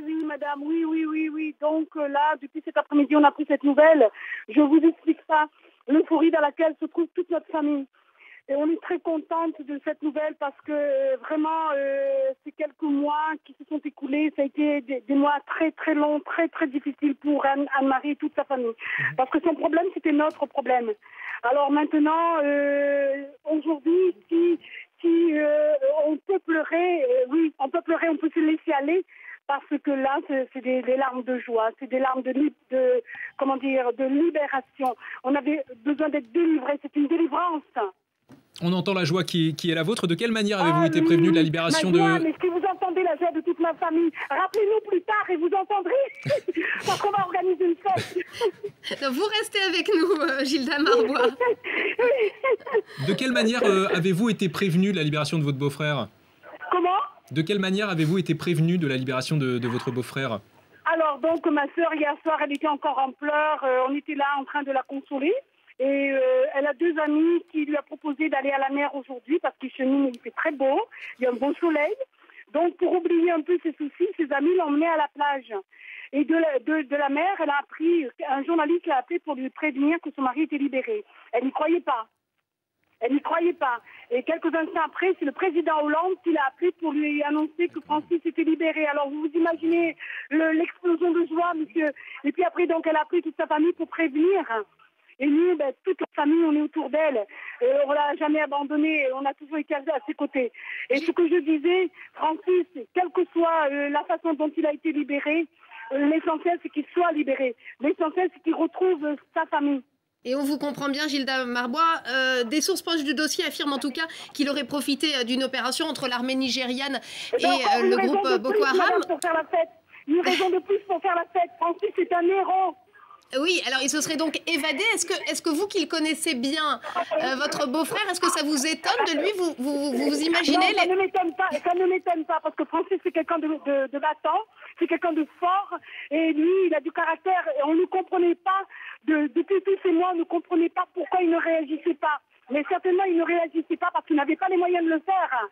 oui, madame, oui, oui, oui, oui. Donc là, depuis cet après-midi, on a pris cette nouvelle. Je vous explique ça, l'euphorie dans laquelle se trouve toute notre famille. Et on est très contente de cette nouvelle parce que vraiment, ces quelques mois qui se sont écoulés, ça a été des mois très très longs, très très difficiles pour Anne-Marie et toute sa famille. Parce que son problème, c'était notre problème. Alors maintenant, aujourd'hui, si on peut pleurer, oui, on peut pleurer, on peut se laisser aller. Parce que là, c'est des larmes de joie, c'est des larmes comment dire, de libération. On avait besoin d'être délivrés, c'est une délivrance. On entend la joie qui est la vôtre. De quelle manière avez-vous été prévenu de la libération ma joie, mais si vous entendez la joie de toute ma famille, rappelez-nous plus tard et vous entendrez. Parce qu'on va organiser une fête. Donc vous restez avec nous, Gilda Marbois. De quelle manière avez-vous été prévenu de la libération de votre beau-frère? Comment? De quelle manière avez-vous été prévenu de la libération de votre beau-frère? Alors, donc, ma sœur, hier soir, elle était encore en pleurs. On était là en train de la consoler. Et elle a deux amis qui lui ont proposé d'aller à la mer aujourd'hui parce qu'il chemine, il fait très beau, il y a un bon soleil. Donc pour oublier un peu ses soucis, ses amis l'ont emmené à la plage. Et de la mer, elle a appris, un journaliste l'a appelé pour lui prévenir que son mari était libéré. Elle n'y croyait pas. Elle n'y croyait pas. Et quelques instants après, c'est le président Hollande qui l'a appelé pour lui annoncer que Francis était libéré. Alors vous vous imaginez l'explosion de joie, monsieur. Et puis après, donc, elle a appelé toute sa famille pour prévenir. Et nous, toute la famille, on est autour d'elle. On ne l'a jamais abandonnée. On a toujours été à ses côtés. Et ce que je disais, Francis, quelle que soit la façon dont il a été libéré, l'essentiel, c'est qu'il soit libéré. L'essentiel, c'est qu'il retrouve sa famille. Et on vous comprend bien, Gilda Marbois. Des sources proches du dossier affirment en tout cas qu'il aurait profité d'une opération entre l'armée nigériane et le groupe Boko Haram. Pour faire la fête. Une raison de plus pour faire la fête. Francis est un héros. Oui, alors il se serait donc évadé. Est-ce que vous qui le connaissez bien, votre beau-frère, est-ce que ça vous étonne de lui? Vous imaginez non, ça ne m'étonne pas, parce que Francis c'est quelqu'un de battant, c'est quelqu'un de fort, et lui il a du caractère, et on ne comprenait pas, depuis tous ces mois, on ne comprenait pas pourquoi il ne réagissait pas. Mais certainement il ne réagissait pas parce qu'il n'avait pas les moyens de le faire.